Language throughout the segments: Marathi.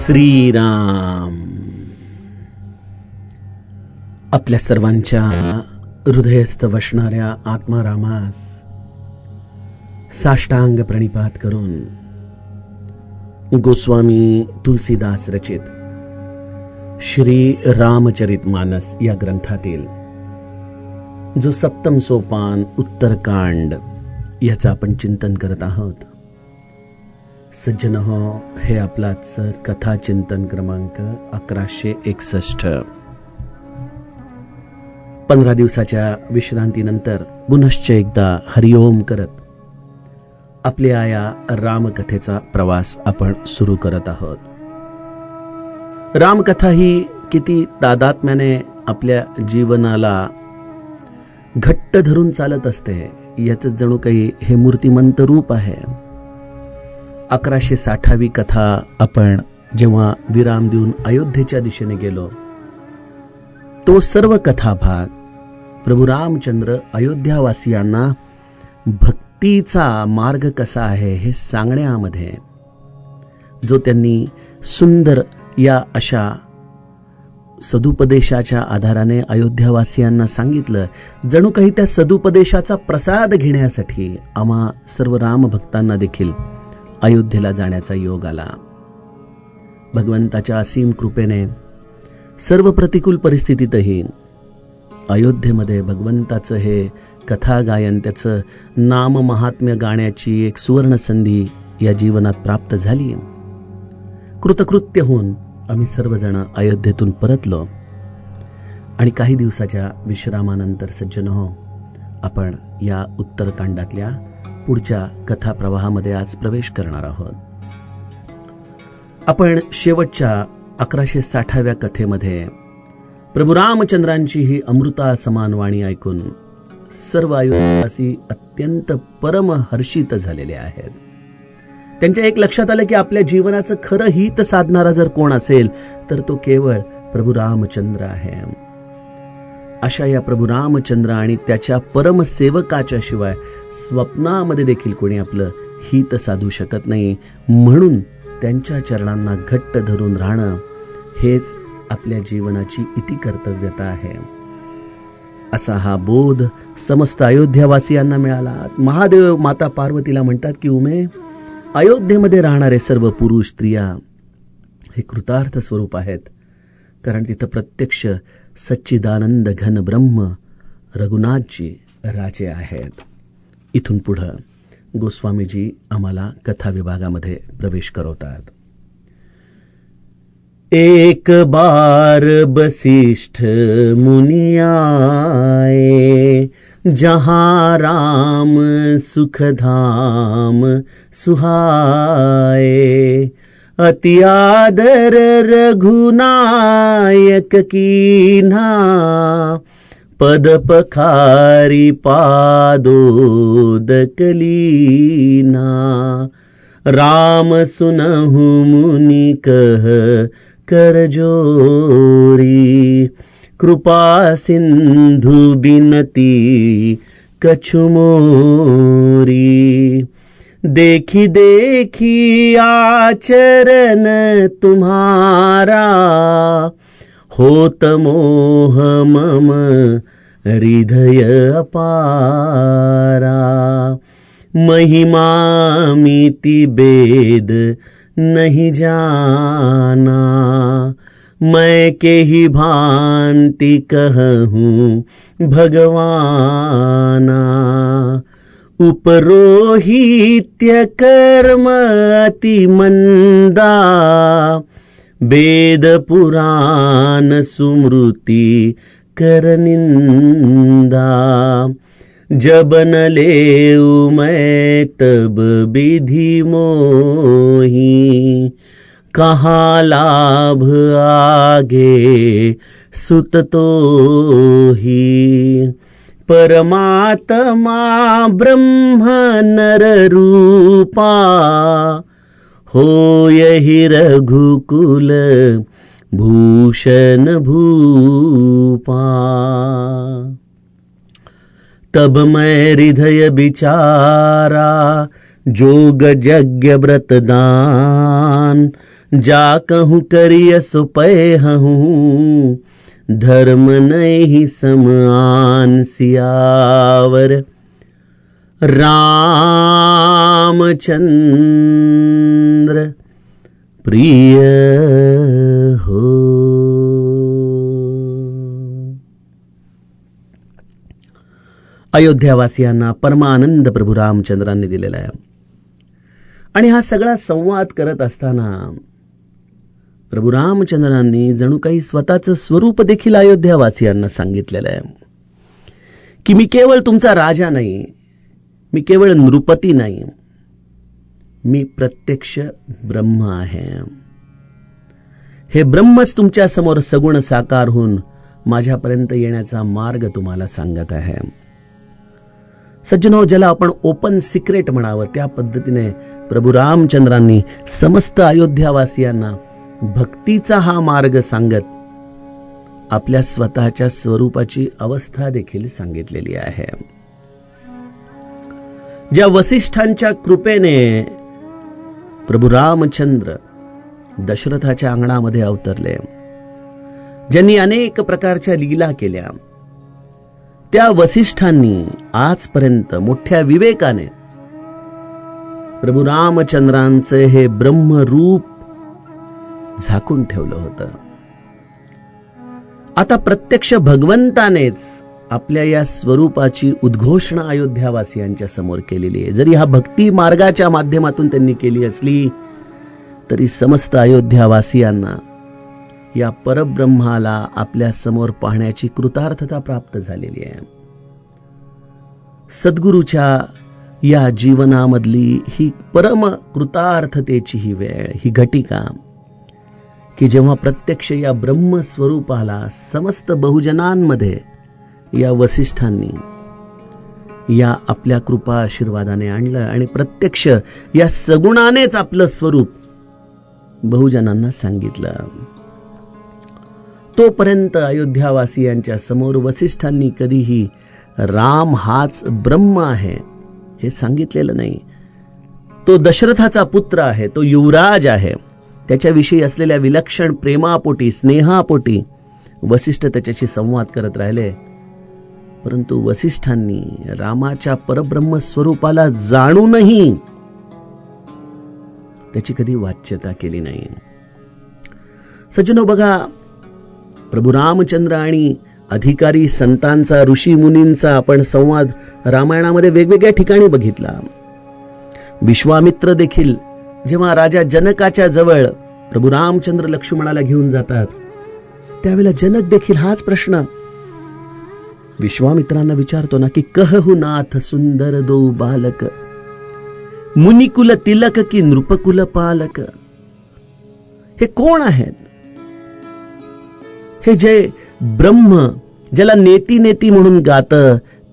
श्रीराम. आपल्या सर्वांच्या हृदयस्थ वसणाऱ्या आत्मारामास साष्टांग प्रणिपात करून गोस्वामी तुलसीदास रचित श्री रामचरितमानस या ग्रंथातील जो सप्तम सोपान उत्तरकांड याचं आपण चिंतन करत आहोत. सज्जन हो, हे आपलाच कथा चिंतन क्रमांक 1161. 15 दिवसाच्या विश्रांतीनंतर पुनश्च एकदा हरिओम करत आपल्या या रामकथेचा प्रवास आपण सुरू करत आहोत. रामकथा ही किती तादात्म्याने आपल्या जीवनाला घट्ट धरून चालत असते याचं जणू काही हे मूर्तिमंत रूप आहे. 1160वी कथा आपण जेव्हा विराम देऊन अयोध्येच्या दिशेने गेलो, तो सर्व कथाभाग प्रभू रामचंद्र अयोध्यावासियांना भक्तीचा मार्ग कसा आहे हे सांगण्यामध्ये जो त्यांनी सुंदर या अशा सदुपदेशाच्या आधाराने अयोध्यावासियांना सांगितलं, जणू काही त्या सदुपदेशाचा प्रसाद घेण्यासाठी आम्हा सर्व रामभक्तांना देखील अयोध्येला जाण्याचा योग आला. भगवंताच्या असीम कृपेने सर्व प्रतिकूल परिस्थितीतही अयोध्येमध्ये भगवंताचं हे कथा गायन, त्याचं नाम महात्म्य गाण्याची एक सुवर्ण संधी या जीवनात प्राप्त झाली. कृतकृत्य होऊन आम्ही सर्वजण अयोध्येतून परतलो आणि काही दिवसाच्या विश्रामानंतर सज्जन हो, आपण या उत्तरकांडातल्या पुढच्या कथा प्रवाहामध्ये आज प्रवेश करणार आहोत. आपण शेवटच्या 1160व्या कथेमध्ये प्रभू रामचंद्रांची ही अमृता समान वाणी ऐकून सर्व अयोध्यावासी अत्यंत परमहर्षित झालेले आहेत. त्यांच्या एक लक्षात आलं की आपल्या जीवनाचं खरं हित साधणारा जर कोण असेल तर तो केवळ प्रभू रामचंद्र आहे. अशा या प्रभू रामचंद्र आणि त्याच्या परमसेवकाच्या शिवाय स्वप्नामध्ये देखील कोणी आपलं हित साधू शकत नाही. म्हणून त्यांच्या चरणांना घट्ट धरून राहणं हेच आपल्या जीवनाची इति कर्तव्यता आहे. असा हा बोध समस्त अयोध्यावासियांना मिळाला. महादेव माता पार्वतीला म्हणतात की उमे, अयोध्येमध्ये राहणारे सर्व पुरुष स्त्रिया हे कृतार्थ स्वरूप आहेत, कारण तिथं प्रत्यक्ष सच्चिदानंद घन ब्रह्म रघुनाथजी राजे आहेत. इथून पुढं गोस्वामीजी आम्हाला कथा विभागामध्ये प्रवेश करवतात. एक बार वशिष्ठ मुनि आए, जहाँ राम सुखधाम सुहाए, अति आदर रघुनायक कीन्हा, पद पखारी पादोदक लीना, राम सुनहु मुनि कह कर जोरी, कृपा सिंधु बिनती कछु मोरी, देखी देखी आचरण तुम्हारा, होत मोह मम हृदय अपारा, महिमा मिति वेद नहीं जाना, मैं के ही भांति कहूँ भगवाना, उपरोहित्य कर्म अति मंदा, वेद पुराण सुमृति कर निंदा, जब न लेऊ मैं तब विधि मोही, कहाँ लाभ आगे सुत तो ही, परमात्मा ब्रह्म नर रूपा, हो यही रघुकुल भूषण भूपा। तब मैं हृदय विचारा जोग यज्ञ व्रत दान जा कहूँ करिय सो पै हूँ, धर्म नहीं समान सियावर। रामचंद्र प्रिय हो। अयोध्यावासियांना परमानंद प्रभू रामचंद्रांनी दिलेला आहे. आणि हा सगळा संवाद करत असताना प्रभू रामचंद्रांनी जणू काही स्वतःचं स्वरूप देखील अयोध्यावासियांना सांगितलेलं आहे की मी केवळ तुमचा राजा नाही, मी केवळ नृपती नाही, मी प्रत्यक्ष ब्रह्म आहे. हे ब्रह्मच तुमच्या समोर सगुण साकार होऊन माझ्यापर्यंत येण्याचा मार्ग तुम्हाला सांगत आहे. सज्जनो, ज्याला आपण ओपन सिक्रेट म्हणावं त्या पद्धतीने प्रभू रामचंद्रांनी समस्त अयोध्यावासियांना भक्तीचा हा मार्ग सांगत आपल्या स्वतःच्या स्वरूपाची अवस्था देखील सांगितलेली आहे. ज्या वसिष्ठांच्या कृपेने प्रभू रामचंद्र दशरथाच्या अंगणामध्ये अवतरले, ज्यांनी अनेक प्रकारच्या लीला केल्या, त्या वसिष्ठांनी आजपर्यंत मोठ्या विवेकाने प्रभू रामचंद्रांचे हे ब्रह्मरूप झाकून ठेवलं होतं. आता प्रत्यक्ष भगवंतानेच आपल्या या स्वरूपाची उद्घोषणा अयोध्यावासियांच्या समोर केलेली आहे. जरी हा भक्ती मार्गाच्या माध्यमातून त्यांनी केली असली तरी समस्त अयोध्यावासियांना या परब्रह्माला आपल्या समोर पाहण्याची कृतार्थता प्राप्त झालेली आहे. सद्गुरूच्या या जीवनामधली ही परम कृतार्थतेची ही वेळ, ही घटिका की जेव्हा प्रत्यक्ष या ब्रह्मस्वरूपाला समस्त बहुजनांमध्ये या वसिष्ठांनी या आपल्या कृपा आशीर्वादाने आणलं आणि प्रत्यक्ष या सगुणानेच आपलं स्वरूप बहुजनांना सांगितलं. तोपर्यंत अयोध्यावासियांच्या समोर वसिष्ठांनी कधीही राम हाच ब्रह्म आहे हे सांगितलेलं नाही. तो दशरथाचा पुत्र आहे, तो युवराज आहे. त्याच्याविषयी असलेल्या विलक्षण प्रेमापोटी, स्नेहापोटी वसिष्ठ त्याच्याशी संवाद करत राहिले. परंतु वसिष्ठांनी रामाच्या परब्रह्म स्वरूपाला जाणूनही त्याची कधी वाच्यता केली नाही. सज्जनो, बघा, प्रभू रामचंद्र आणि अधिकारी संतांचा, ऋषी मुनींचा आपण संवाद रामायणामध्ये वेगवेगळ्या ठिकाणी बघितला. विश्वामित्र देखील जेव्हा राजा जनकाच्या जवळ प्रभू रामचंद्र लक्ष्मणाला घेऊन जातात त्यावेळेला जनक देखील हाच प्रश्न विश्वामित्रांना विचारतो ना की कहु नाथ सुंदर दो बालक, मुनिकुल तिलक की नृपकुल पालक. हे कोण आहेत? हे जे ब्रह्म, ज्याला नेती नेती म्हणून गात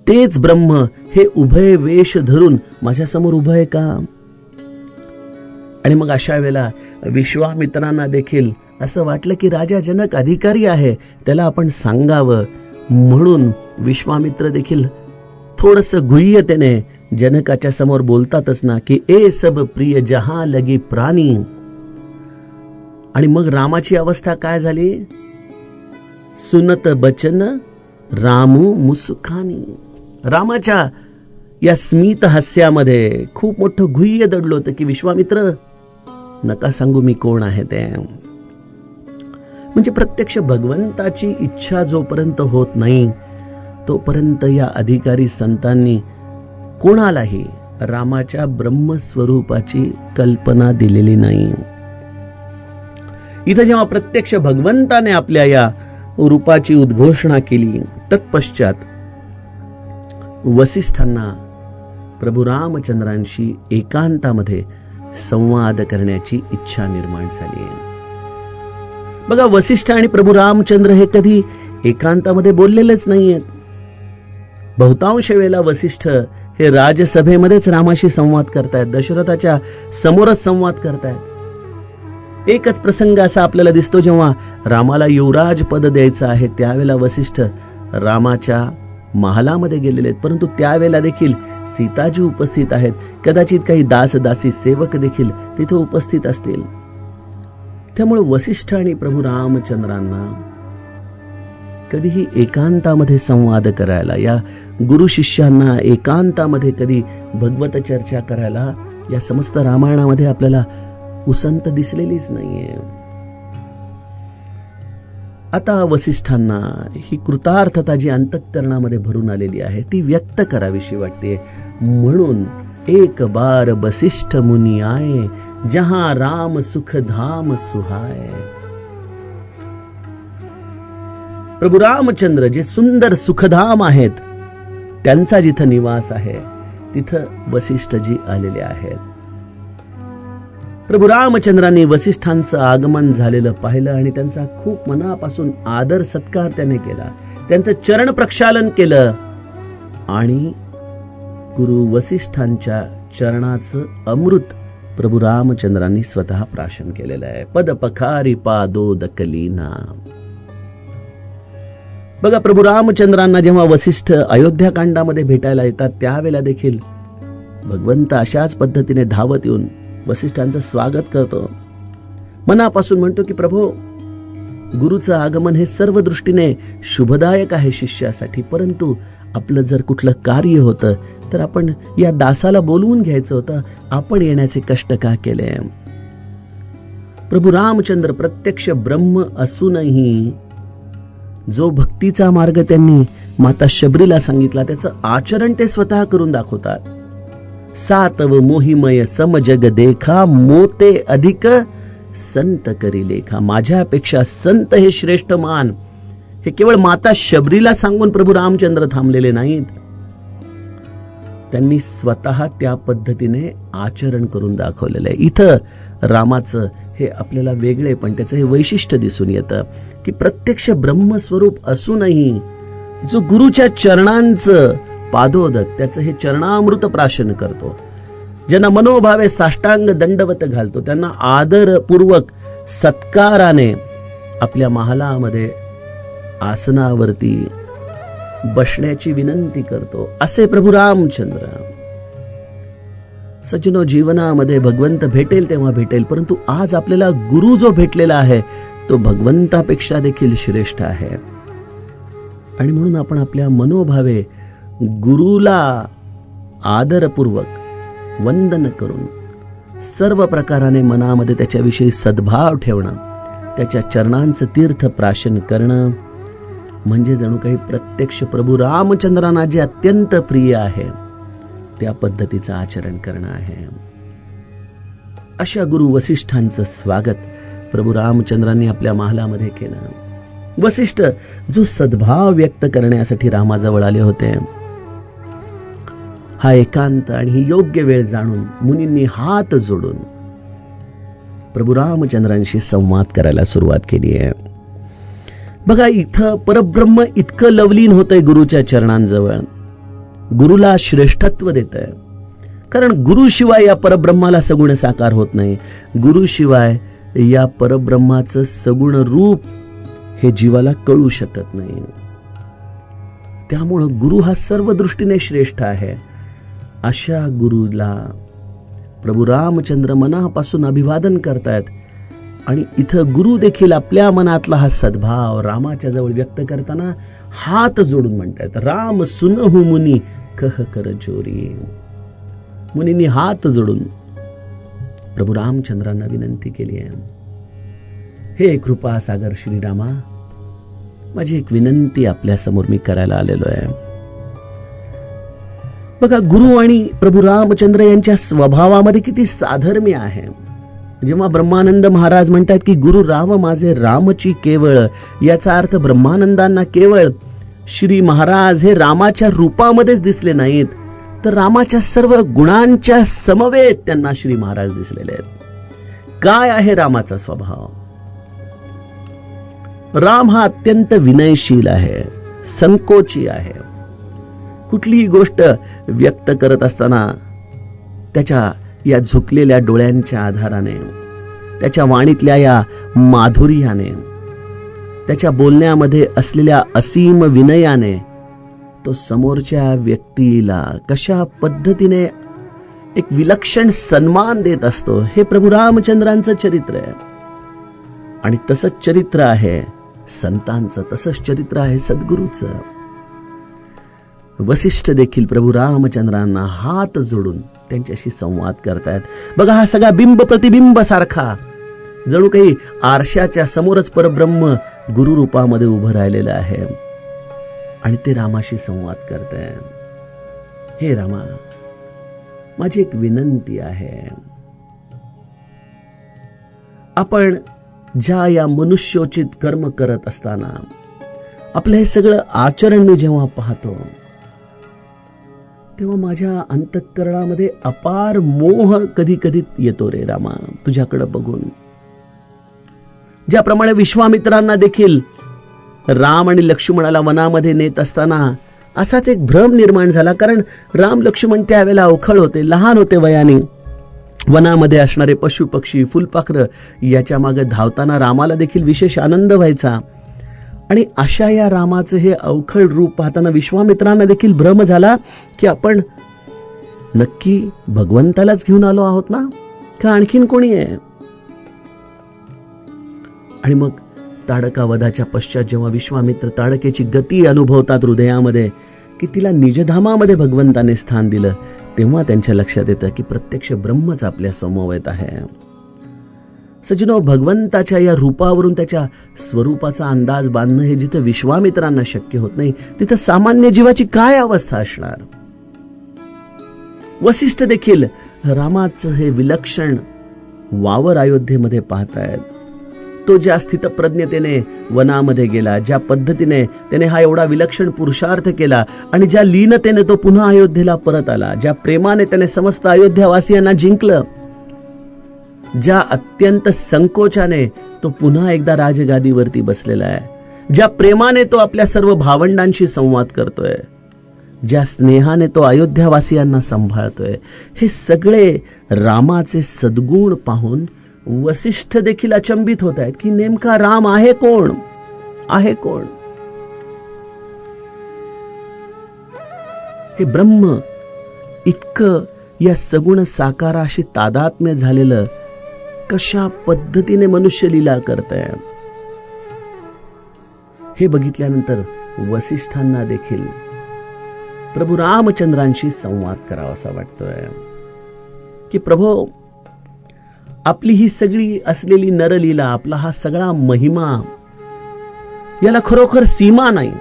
तेच ब्रह्म हे उभय वेश धरून माझ्या समोर उभं आहे का? आणि मग अशा वेळेला विश्वामित्रांना देखील असं वाटलं की राजा जनक अधिकारी आहे, त्याला आपण सांगावं. म्हणून विश्वामित्र देखील थोडंसं गुह्यतेने जनकाच्या समोर बोलतातच ना की ए सब प्रिय जहां लगी प्राणी. आणि मग रामाची अवस्था काय झाली? सुनत बचन रामू मुसुखानी. रामाच्या या स्मित हास्यामध्ये खूप मोठं गुह्य दडलं होतं की विश्वामित्र, नका सांगू मी कोण आहे ते. म्हणजे प्रत्यक्ष भगवंताची इच्छा जोपर्यंत होत नाही तोपर्यंत या अधिकारी संतांनी कोणालाही रामाच्या ब्रह्मस्वरूपाची कल्पना दिलेली नाही. इथं जेव्हा प्रत्यक्ष भगवंताने आपल्या या रूपाची उद्घोषणा केली तत्पश्चात वसिष्ठांना प्रभू रामचंद्रांशी एकांतामध्ये संवाद करण्याची इच्छा निर्माण झाली. बघा, वसिष्ठ आणि प्रभू रामचंद्र हे कधी एकांतामध्ये बोललेलेच नाहीयेत. बहुतांश वेळेला वसिष्ठ हे राजसभेमध्येच रामाशी संवाद करतायत, दशरथाच्या समोरच संवाद करतायत. एकच प्रसंग असा आपल्याला दिसतो जेव्हा रामाला युवराज पद द्यायचं आहे त्यावेळेला वसिष्ठ रामाच्या महालामध्ये गेलेले आहेत. परंतु त्यावेळेला देखील सीताजी उपस्थित आहेत. कदाचित काही दास दासी सेवक देखील तिथे उपस्थित असतील. त्यामुळे वसिष्ठ आणि प्रभू रामचंद्रांना कधीही एकांतामध्ये संवाद करायला, या गुरु शिष्यांना एकांतामध्ये कधी भगवत चर्चा करायला या समस्त रामायणामध्ये आपल्याला उसंत दिसलेलीच नाहीये. आता वसिष्ठांना ही कृतार्थता जी अंतःकरणामध्ये भरून आलेली आहे ती व्यक्त करावीशी वाटते. म्हणून एक बार वसिष्ठ मुनी आए, जहां राम सुख धाम सुहाय. प्रभू रामचंद्र जे सुंदर सुखधाम आहेत, त्यांचा जिथं निवास आहे तिथं वसिष्ठजी आलेले आहेत. प्रभू रामचंद्रांनी वसिष्ठांचं आगमन झालेलं पाहिलं आणि त्यांचा खूप मनापासून आदर सत्कार त्याने केला. त्यांचं चरण प्रक्षालन केलं आणि गुरु वसिष्ठांच्या चरणाचं अमृत प्रभू रामचंद्रांनी स्वतः प्राशन केलेलं आहे. पद पखारी पादोदकलीना. बघा, प्रभू रामचंद्रांना जेव्हा वसिष्ठ अयोध्याकांडामध्ये भेटायला येतात त्यावेळेला देखील भगवंत अशाच पद्धतीने धावत येऊन वसिष्ठांचं स्वागत करतो. मनापासून म्हणतो की प्रभू, गुरुचं आगमन हे सर्व दृष्टीने शुभदायक आहे शिष्यासाठी, परंतु आपलं जर कुठलं कार्य होतं तर आपण या दासाला बोलवून घ्यायचं होतं, आपण येण्याचे कष्ट का केले. प्रभू रामचंद्र प्रत्यक्ष ब्रह्म असूनही जो भक्तीचा मार्ग त्यांनी माता शबरीला सांगितला त्याचं आचरण ते स्वतः करून दाखवतात. सातव मोहिमय सम जग देखा, मोते अधिक संत करी लेखा. माझ्यापेक्षा संत हे श्रेष्ठ मान, हे केवळ माता शबरीला सांगून प्रभू रामचंद्र थांबलेले नाहीत, त्यांनी स्वतः त्या पद्धतीने आचरण करून दाखवलेलं आहे. इथं रामाचं हे आपल्याला वेगळे पण त्याचं हे वैशिष्ट्य दिसून येतं की प्रत्यक्ष ब्रह्मस्वरूप असूनही जो गुरुच्या चरणांचं पादोदक, त्याचं हे चरणामृत प्राशन करतो, ज्यांना मनोभावे साष्टांग दंडवत घालतो, त्यांना आदरपूर्वक सत्काराने आपल्या महालामध्ये आसनावरती बसण्याची विनंती करतो, असे प्रभू रामचंद्र. सज्जनो, जीवनामध्ये भगवंत भेटेल तेव्हा भेटेल, परंतु आज आपल्याला गुरु जो भेटलेला आहे तो भगवंतापेक्षा देखील श्रेष्ठ आहे. आणि म्हणून आपण आपल्या मनोभावे गुरुला आदरपूर्वक वंदन करून सर्व प्रकाराने मनामध्ये त्याच्याविषयी सद्भाव ठेवणं, त्याच्या चरणांचं तीर्थ प्राशन करणं म्हणजे जणू काही प्रत्यक्ष प्रभू रामचंद्रांना जे अत्यंत प्रिय आहे त्या पद्धतीचं आचरण करणं आहे. अशा गुरु वसिष्ठांचं स्वागत प्रभू रामचंद्रांनी आपल्या महालामध्ये केलं. वसिष्ठ जो सद्भाव व्यक्त करण्यासाठी रामाजवळ आले होते, हा एकांत आणि ही योग्य वेळ जाणून मुनींनी हात जोडून प्रभू रामचंद्रांशी संवाद करायला सुरुवात केली आहे. बघा, इथं परब्रह्म इतकं लवलीन होतंय गुरुच्या चरणांजवळ, गुरुला श्रेष्ठत्व देतंय, कारण गुरुशिवाय या परब्रह्माला सगुण साकार होत नाही. गुरुशिवाय या परब्रह्माचं सगुण रूप हे जीवाला कळू शकत नाही. त्यामुळं गुरु हा सर्व दृष्टीने श्रेष्ठ आहे. अशा गुरुला प्रभू रामचंद्र मनापासून अभिवादन करतायत आणि इथं गुरु देखील आपल्या मनातला हा सद्भाव रामाच्या जवळ व्यक्त करताना हात जोडून म्हणतायत, राम सुनहु मुनी कह कर जोरी. मुनींनी हात जोडून प्रभू रामचंद्रांना विनंती केली आहे, हे कृपा सागर श्रीरामा, माझी एक विनंती आपल्या समोर मी करायला आलेलो आहे. बघा, गुरु आणि प्रभू रामचंद्र यांच्या स्वभावामध्ये किती साधर्म्य आहे. जेव्हा ब्रह्मानंद महाराज म्हणतात की गुरु राम माझे रामची केवळ, याचा अर्थ ब्रह्मानंदांना केवळ श्री महाराज हे रामाच्या रूपामध्येच दिसले नाहीत, तर रामाच्या सर्व गुणांच्या समवेत त्यांना श्री महाराज दिसलेले आहेत. काय आहे रामाचा स्वभाव? राम हा अत्यंत विनयशील आहे, संकोची आहे. कुठलीही गोष्ट व्यक्त करत असताना त्याच्या या झुकलेल्या डोळ्यांच्या आधाराने, त्याच्या वाणीतल्या या माधुर्याने, त्याच्या बोलण्यामध्ये असलेल्या असीम विनयाने तो समोरच्या व्यक्तीला कशा पद्धतीने एक विलक्षण सन्मान देत असतो, हे प्रभू रामचंद्रांचं चरित्र आहे. आणि तसंच चरित्र आहे संतांचं, तसंच चरित्र आहे सद्गुरूचं. वसिष्ठ देखील प्रभू रामचंद्रांना हात जोडून त्यांच्याशी संवाद करतायत. बघा, हा सगळा बिंब प्रतिबिंब सारखा जणू काही आरशाच्या समोरच परब्रह्म गुरु रूपामध्ये उभं राहिलेलं आहे आणि ते रामाशी संवाद करतायत. हे रामा, माझी एक विनंती आहे. आपण ज्या या मनुष्योचित कर्म करत असताना आपलं हे सगळं आचरण मी जेव्हा पाहतो तेव्हा माझ्या अंतःकरणामध्ये अपार मोह कधी कधी येतो रे रामा, तुझ्याकडे बघून. ज्याप्रमाणे विश्वामित्रांना देखील राम आणि लक्ष्मणाला वनामध्ये नेत असताना असाच एक भ्रम निर्माण झाला, कारण राम लक्ष्मण त्यावेळेला अवखळ होते, लहान होते वयाने. वनामध्ये असणारे पशु पक्षी फुलपाखरं याच्या मागे धावताना रामाला देखील विशेष आनंद व्हायचा. आणि अशा या रामाचं हे अवखळ रूप पाहताना विश्वामित्रांना देखील भ्रम झाला की आपण नक्की भगवंतालाच घेऊन आलो आहोत ना, का आणखीन कोणी आहे. आणि मग ताडकावधाच्या पश्चात जेव्हा विश्वामित्र ताडकेची गती अनुभवतात हृदयामध्ये की तिला निजधामामध्ये भगवंताने स्थान दिलं, तेव्हा त्यांच्या लक्षात येतं की प्रत्यक्ष ब्रह्मच आपल्या समवेत आहे. सज्जनो, भगवंताच्या या रूपावरून त्याच्या स्वरूपाचा अंदाज बांधणं हे जिथं विश्वामित्रांना शक्य होत नाही, तिथं सामान्य जीवाची काय अवस्था असणार. वसिष्ठ देखील रामाचं हे विलक्षण वावर अयोध्येमध्ये पाहतायत. तो ज्या स्थितप्रज्ञतेने वनामध्ये गेला, ज्या पद्धतीने त्याने हा एवढा विलक्षण पुरुषार्थ केला आणि ज्या लीनतेने तो पुन्हा अयोध्येला परत आला, ज्या प्रेमाने त्याने समस्त अयोध्यावासियांना जिंकलं, ज्या अत्यंत संकोचाने तो पुन्हा एकदा राजगादीवरती बसलेला आहे, ज्या प्रेमाने तो आपल्या सर्व भावंडांशी संवाद करतोय, ज्या स्नेहाने तो अयोध्यावासियांना सांभाळतोय, हे सगळे रामाचे सद्गुण पाहून वसिष्ठ देखील अचंबित होत आहेत की नेमका राम आहे कोण, आहे कोण. हे ब्रह्म इतकं या सगुण साकाराशी तादात्म्य झालेलं कशा पद्धतीने मनुष्य लीला करतंय, हे बघितल्यानंतर वसिष्ठांना देखील प्रभू रामचंद्रांशी संवाद करावासा वाटतोय की प्रभो, आपली ही सगळी असलेली नरलीला, आपला हा सगळा महिमा, याला खरोखर सीमा नाही.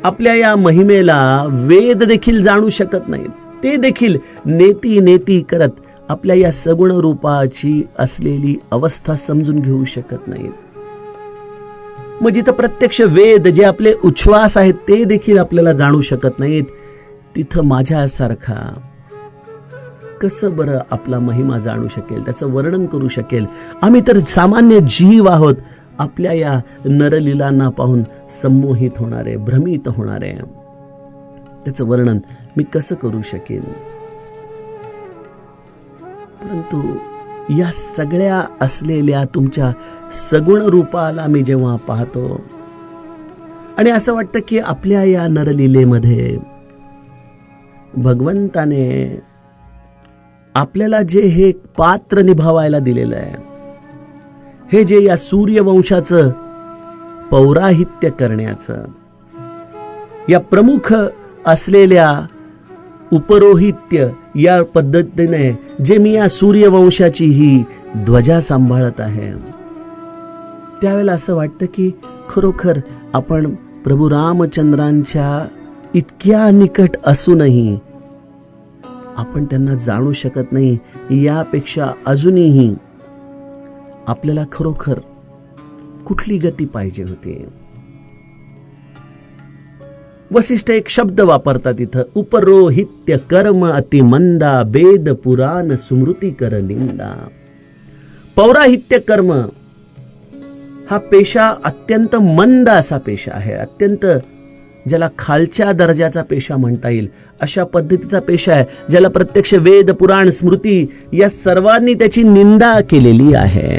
आपल्या या महिमेला वेद देखील जाणू शकत नाहीत. ते देखील नेती नेती करत आपल्या या सगुण रूपाची असलेली अवस्था समजून घेऊ शकत नाहीत. मग जिथं प्रत्यक्ष वेद जे आपले उच्छ्वास आहेत ते देखील आपल्याला जाणू शकत नाहीत, तिथं माझ्यासारखा कसं बरं आपला महिमा जाणू शकेल, त्याचं वर्णन करू शकेल. आम्ही तर सामान्य जीव आहोत, आपल्या या नरलीलांना पाहून संमोहित होणारे, भ्रमित होणारे. त्याचं वर्णन मी कसं करू शकेन. परंतु या सगळ्या असलेल्या तुमच्या सगुण रूपाला मी जेव्हा पाहतो आणि असं वाटतं की आपल्या या नरलीलेमध्ये भगवंताने आपल्याला जे हे पात्र निभावायला दिलेलं आहे, हे जे या सूर्यवंशाचं पौराहित्य करण्याचं, या प्रमुख असलेल्या उपरोहित्य या पद्धतीने जे मी या सूर्यवंशाची ही ध्वजा सांभाळत आहे, त्यावेळेला असं वाटतं की खरोखर आपण प्रभू रामचंद्रांच्या इतक्या निकट असूनही आपण त्यांना जाणू शकत नाही. यापेक्षा अजूनही आपल्याला खरोखर कुठली गती पाहिजे होती. वसिष्ठ एक शब्द वापरतात इथं, उपरोहित्य कर्म अतिमंदा वेद पुराण स्मृती कर निंदा. पौराहित्य कर्म हा पेशा अत्यंत मंद असा पेशा आहे, अत्यंत ज्याला खालच्या दर्जाचा पेशा म्हणता येईल अशा पद्धतीचा पेशा आहे, ज्याला प्रत्यक्ष वेद पुराण स्मृती या सर्वांनी त्याची निंदा केलेली आहे.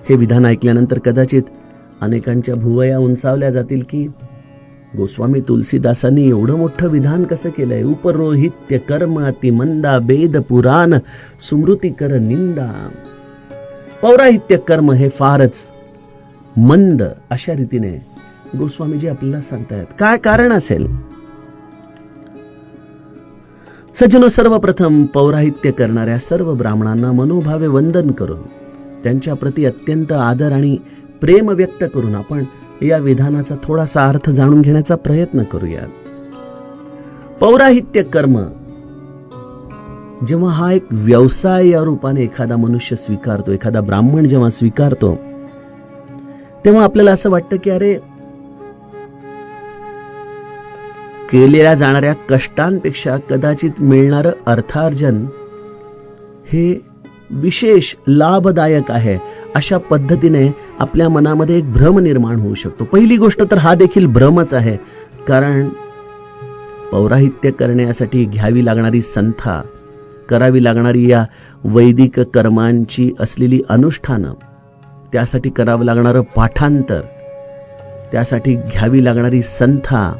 हे विधान ऐकल्यानंतर कदाचित अनेकांच्या भुवया उंचावल्या जातील की गोस्वामी तुलसीदासांनी एवढं मोठं विधान कसं केलंय. उपरोहित्य कर्म अतिमंदा वेद पुराण स्मृती कर निंदा. पौराहित्य कर्म हे फारच मंद अशा रीतीने गोस्वामीजी आपल्याला सांगतायत. काय कारण असेल? सज्जनो, सर्वप्रथम पौराहित्य करणाऱ्या सर्व ब्राह्मणांना मनोभावे वंदन करून त्यांच्या प्रती अत्यंत आदर आणि प्रेम व्यक्त करून आपण या विधानाचा थोडासा अर्थ जाणून घेण्याचा प्रयत्न करूया. पौराहित्य कर्म जेव्हा हा एक व्यवसाय या रूपाने एखादा मनुष्य स्वीकारतो, एखादा ब्राह्मण जेव्हा स्वीकारतो, तेव्हा आपल्याला असं वाटतं की अरे, केलेल्या जाणाऱ्या कष्टांपेक्षा कदाचित मिळणारं अर्थार्जन हे विशेष लाभदायक आहे, अशा पद्धतीने आपल्या मनामध्ये एक भ्रम निर्माण होऊ शकतो. पहिली गोष्ट तर हा देखील भ्रमच आहे, कारण पौराहित्य करण्यासाठी घ्यावी लागणारी संथा, करावी लागणारी या वैदिक कर्मांची असलेली अनुष्ठानं, त्यासाठी करावं लागणारं पाठांतर, त्यासाठी घ्यावी लागणारी संथा,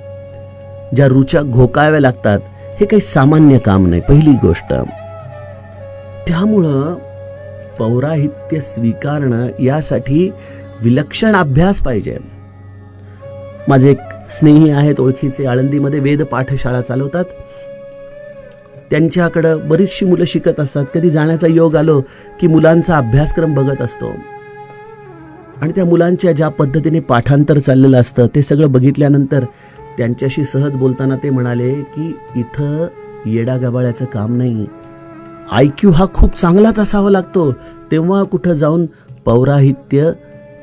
ज्या रुचा घोकाव्या लागतात, हे काही सामान्य काम नाही. पहिली गोष्ट. त्यामुळं पौराहित्य स्वीकारणं यासाठी विलक्षण अभ्यास पाहिजे. माझे एक स्नेही आहेत, ओळखीचे, आळंदीमध्ये वेद पाठशाळा चालवतात. त्यांच्याकडे बरीचशी मुलं शिकत असतात. कधी जाण्याचा योग आलो की मुलांचा अभ्यासक्रम बघत असतो आणि त्या मुलांच्या ज्या पद्धतीने पाठांतर चाललेलं असतं ते सगळं बघितल्यानंतर त्यांच्याशी सहज बोलताना ते म्हणाले की इथं येडागबाळ्याचं काम नाही, IQ हा खूप चांगलाच असावा लागतो, तेव्हा कुठं जाऊन पौराहित्य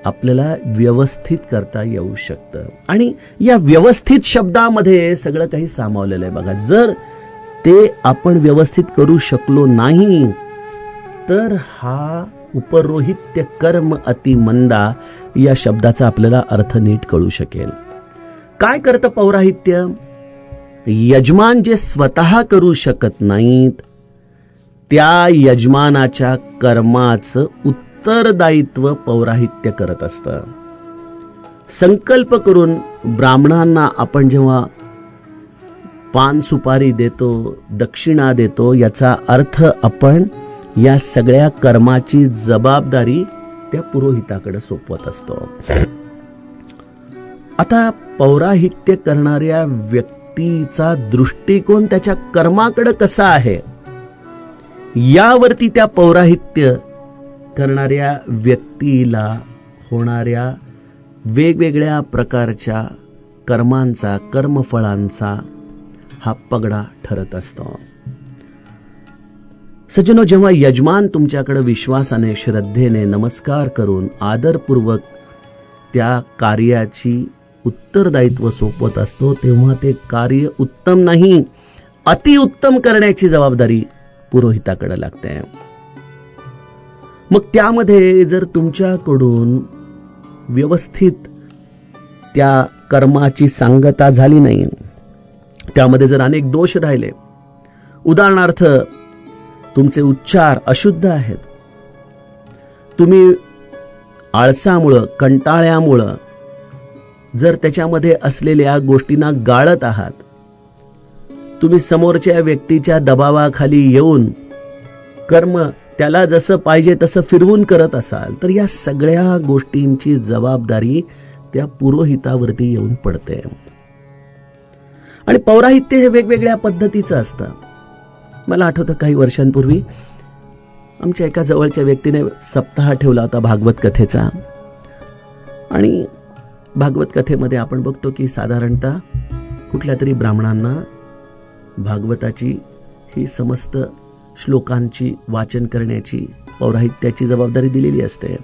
आपल्याला व्यवस्थित करता येऊ शकतं. आणि या व्यवस्थित शब्दामध्ये सगळं काही सामावलेलं आहे बघा. जर ते आपण व्यवस्थित करू शकलो नाही तर हा उपरोहित्य कर्म अतिमंदा या शब्दाचा आपल्याला अर्थ नीट कळू शकेल. काय करतं पौराहित्य? यजमान जे स्वतः करू शकत नाहीत, त्या यजमानाच्या कर्माचं उत्तरदायित्व पौराहित्य करत असतं. संकल्प करून ब्राह्मणांना आपण जेव्हा पान सुपारी देतो, दक्षिणा देतो, याचा अर्थ आपण या सगळ्या कर्माची जबाबदारी त्या पुरोहिताकडे सोपवत असतो. आता पौराहित्य करणाऱ्या व्यक्तीचा दृष्टिकोन त्याच्या कर्माकडे कसा आहे, यावरती त्या पौराहित्य करणाऱ्या व्यक्तीला होणाऱ्या वेगवेगळ्या प्रकारच्या कर्मांचा, कर्मफळांचा हा पगडा ठरत असतो. सज्जनो, जेव्हा यजमान तुमच्याकडे विश्वासाने, श्रद्धेने नमस्कार करून आदरपूर्वक त्या कार्याची उत्तरदायित्व सोपवत असतो, तेव्हा ते कार्य उत्तम नाही, अतिउत्तम करण्याची जबाबदारी पुरोहिताकडे लागते. मग त्यामध्ये जर तुमच्याकडून व्यवस्थित त्या कर्माची सांगता झाली नाही, त्यामध्ये जर अनेक दोष राहिले, उदाहरणार्थ तुमचे उच्चार अशुद्ध आहेत, तुम्ही आळसामुळं, कंटाळ्यामुळं जर त्याच्यामध्ये असलेल्या गोष्टींना गाळत आहात, तुम्ही समोरच्या व्यक्तीच्या दबावाखाली येऊन कर्म त्याला जसं पाहिजे तसं फिरवून करत असाल, तर या सगळ्या गोष्टींची जबाबदारी त्या पुरोहितावरती येऊन पडते. आणि पौराहित्य हे वेगवेगळ्या पद्धतीचं असतं. मला आठवतं काही वर्षांपूर्वी आमच्या एका जवळच्या व्यक्तीने सप्ताह ठेवला होता भागवत कथेचा. आणि भागवत कथेमध्ये आपण बघतो की साधारणतः कुठल्या तरी ब्राह्मणांना भागवताची ही समस्त श्लोकांची वाचन करण्याची, पौराहित्याची जबाबदारी दिलेली असते.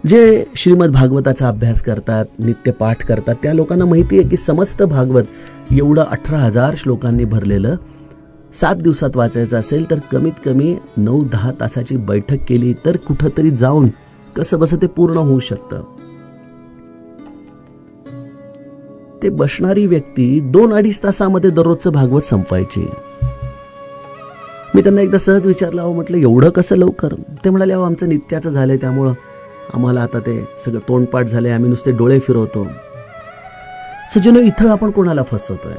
जे श्रीमद भागवताचा अभ्यास करतात, नित्यपाठ करतात, त्या लोकांना माहिती आहे की समस्त भागवत एवढं 18,000 श्लोकांनी भरलेलं 7 दिवसात वाचायचं असेल तर कमीत कमी 9-10 तासाची बैठक केली तर कुठंतरी जाऊन कसं बसं ते पूर्ण होऊ शकतं. ते बसणारी व्यक्ती 2-2.5 तासामध्ये दररोजचं भागवत संपवायची. मी त्यांना एकदा सहज विचारलं, अहो म्हटलं एवढं कसं लवकर? ते म्हणाले, अहो आमचं नित्याचं झालंय, त्यामुळं आम्हाला आता ते सगळं तोंडपाठ झालंय, आम्ही नुसते डोळे फिरवतो. सज्जनो, इथं आपण कोणाला फसवतोय?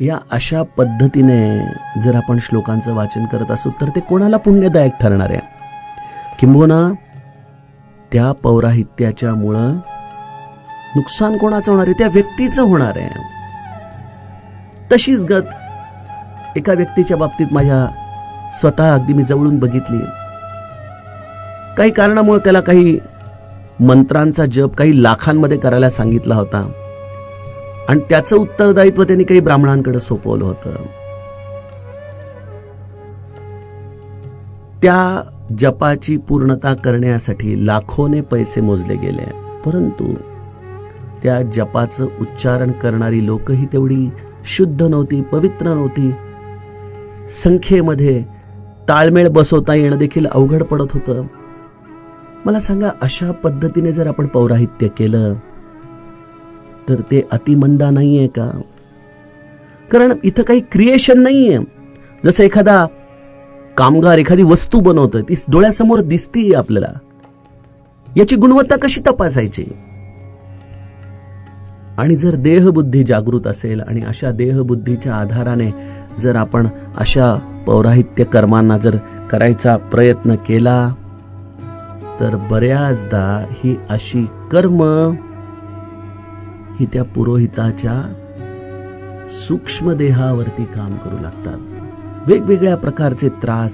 या अशा पद्धतीने जर आपण श्लोकांचं वाचन करत असू तर ते कोणाला पुण्यदायक ठरणार आहे? किंबहुना त्या पौराहित्याच्यामुळं नुकसान कोणाचं होणार आहे? त्या व्यक्तीचं होणार आहे. तशीच गत एका व्यक्तीच्या बाबतीत माझ्या स्वतः अगदी मी जवळून बघितली. काही कारणामुळे त्याला काही मंत्रांचा जप काही लाखांमध्ये करायला सांगितला होता आणि त्याचं उत्तरदायित्व त्यांनी काही ब्राह्मणांकडे सोपवलं होतं. त्या जपाची पूर्णता करण्यासाठी लाखोने पैसे मोजले गेले, परंतु त्या जपाचं उच्चारण करणारी लोकही तेवढी शुद्ध नव्हती, पवित्र नव्हती. संख्येमध्ये ताळमेळ बसवता येणं देखील अवघड पडत होतं. मला सांगा, अशा पद्धतीने जर आपण पौराहित्य केलं तर ते अतिमंदा नाहीये का? कारण इथं काही क्रिएशन नाहीये. जसं एखादा कामगार एखादी वस्तू बनवतोय, ती डोळ्यासमोर दिसतीये आपल्याला, याची गुणवत्ता कशी तपासायची? आणि जर देहबुद्धी जागृत असेल आणि अशा देहबुद्धीच्या आधाराने जर आपण अशा पौराहित्य कर्मांना जर करायचा प्रयत्न केला तर बऱ्याचदा ही अशी कर्म ही त्या पुरोहिताच्या सूक्ष्म देहावरती काम करू लागतात. वेगवेगळ्या प्रकारचे त्रास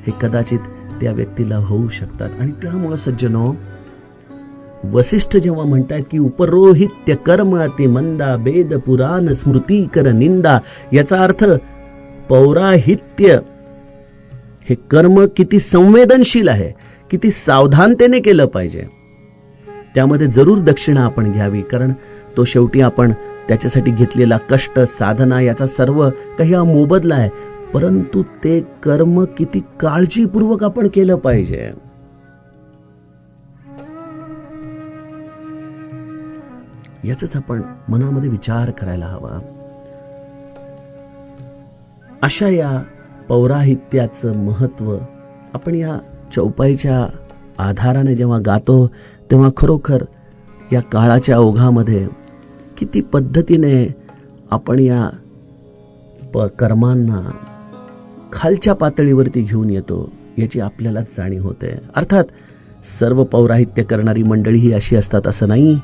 हे कदाचित त्या व्यक्तीला होऊ शकतात. आणि त्यामुळे सज्जनो, वसिष्ठ जेव्हा म्हणतात की उपरोहित्य कर्म अति मंदा वेद पुराण स्मृती कर निंदा, याचा अर्थ पौराहित्य हे कर्म किती संवेदनशील आहे, किती सावधानतेने केलं पाहिजे. त्यामध्ये जरूर दक्षिणा आपण घ्यावी, कारण तो शेवटी आपण त्याच्यासाठी घेतलेला कष्ट साधना याचा सर्व काही हा मोबदला आहे. परंतु ते कर्म किती काळजीपूर्वक आपण केलं पाहिजे. याचाच आपण मनामध्ये विचार करायला हवा. अशा या पौराहित्याचं महत्व आपण या चौपाईच्या आधाराने जेव्हा गातो तेव्हा खरोखर या काळाच्या ओघामध्ये किती पद्धतीने आपण या कर्मांना खालच्या पातळीवरती घेऊन येतो याची आपल्यालाच जाणीव होते. अर्थात सर्व पौराहित्य करणारी मंडळी ही अशी असतात असं नाही,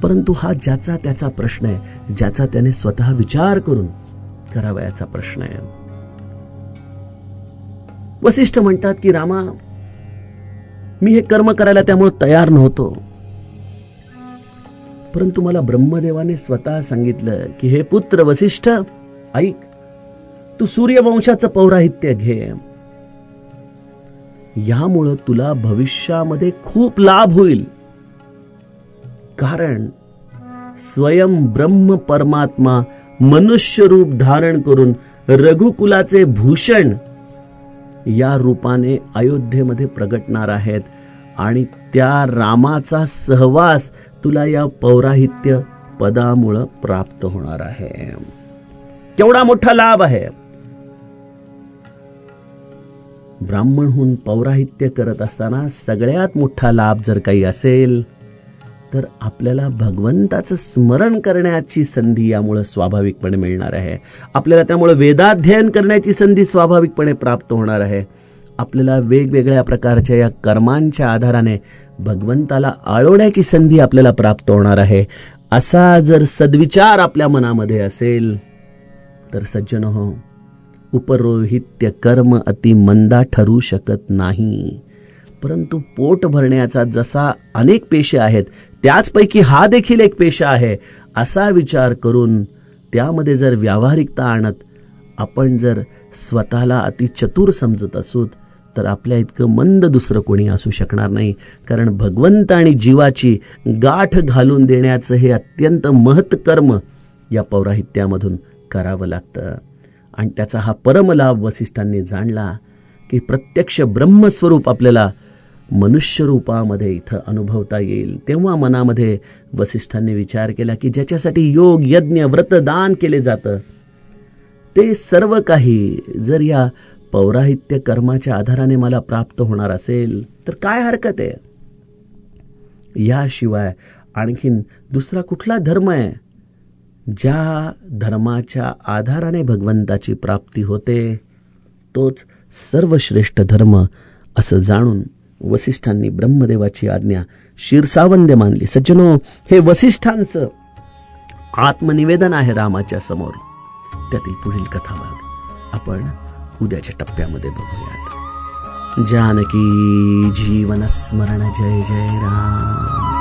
परंतु हा ज्याचा त्याचा प्रश्न आहे, ज्याचा त्याने स्वतः विचार करून करावयाचा प्रश्न आहे. वसिष्ठ म्हणतात की रामा, मी हे कर्म करायला त्यामुळे तयार नव्हतो, परंतु मला ब्रह्मदेवाने स्वतः सांगितलं की हे पुत्र वसिष्ठ, ऐक, तू सूर्यवंशाचं पौराहित्य घे. यामुळं तुला भविष्यामध्ये खूप लाभ होईल. कारण स्वयं ब्रह्म परमात्मा मनुष्य रूप धारण करून रघुकुलाचे भूषण या रूपाने अयोध्येमध्ये प्रगटणार आहेत आणि त्या रामाचा सहवास तुला या पौराहित्य पदामुळे प्राप्त होणार आहे. केवढा मोठा लाभ आहे. ब्राह्मणहून पौराहित्य करत असताना सगळ्यात मोठा लाभ जर काही असेल तर आपल्याला भगवंताचं स्मरण करण्याची संधी यामुळे स्वाभाविकपणे मिळणार आहे. आपल्याला त्यामुळे वेदाध्ययन करण्याची संधी स्वाभाविकपणे प्राप्त होणार आहे. आपल्याला वेगवेगळ्या प्रकारच्या या कर्मांच्या आधाराने भगवंताला आळवण्याची संधी आपल्याला प्राप्त होणार आहे. असा जर सद्विचार आपल्या मनामध्ये असेल तर सज्जनो, उपरोहित्य कर्म अति मंदा ठरू शकत नाही. परंतु पोट भरण्याचा जसा अनेक पेशे आहेत त्याचपैकी हा देखील एक पेशा आहे, असा विचार करून त्यामध्ये जर व्यावहारिकता आणत आपण जर स्वतःला अति चतुर समजत असू तर आपल्या इतकं मंद दुसरं कोणी असू शकणार नाही. कारण भगवंत आणि जीवाची गाठ घालून देण्याचं हे अत्यंत महत्कर्म या पौराहित्यामधून करावं लागतं. आणि त्याचा हा परमलाभ वसिष्ठांनी जाणला की प्रत्यक्ष ब्रह्मस्वरूप आपल्याला मनुष्य रूपामध्ये इथं अनुभवता येईल. तेव्हा मनामध्ये वसिष्ठांनी विचार केला की ज्याच्यासाठी योग यज्ञ व्रत दान केले जातं ते सर्व काही जर या पौराहित्य कर्माच्या आधाराने मला प्राप्त होणार असेल तर काय हरकत आहे. याशिवाय आणखीन दुसरा कुठला धर्म आहे ज्या धर्माच्या आधाराने भगवंताची प्राप्ती होते तोच सर्वश्रेष्ठ धर्म असं जाणून वसिष्ठांनी ब्रह्मदेवाची आज्ञा शिरसावंद्य मानली. सज्जनो, हे वसिष्ठांचं आत्मनिवेदन आहे रामाच्या समोर. त्यातील पुढील कथाभाग आपण उद्याच्या टप्प्यामध्ये बघूयात. जानकी जीवन स्मरण जय जय राम.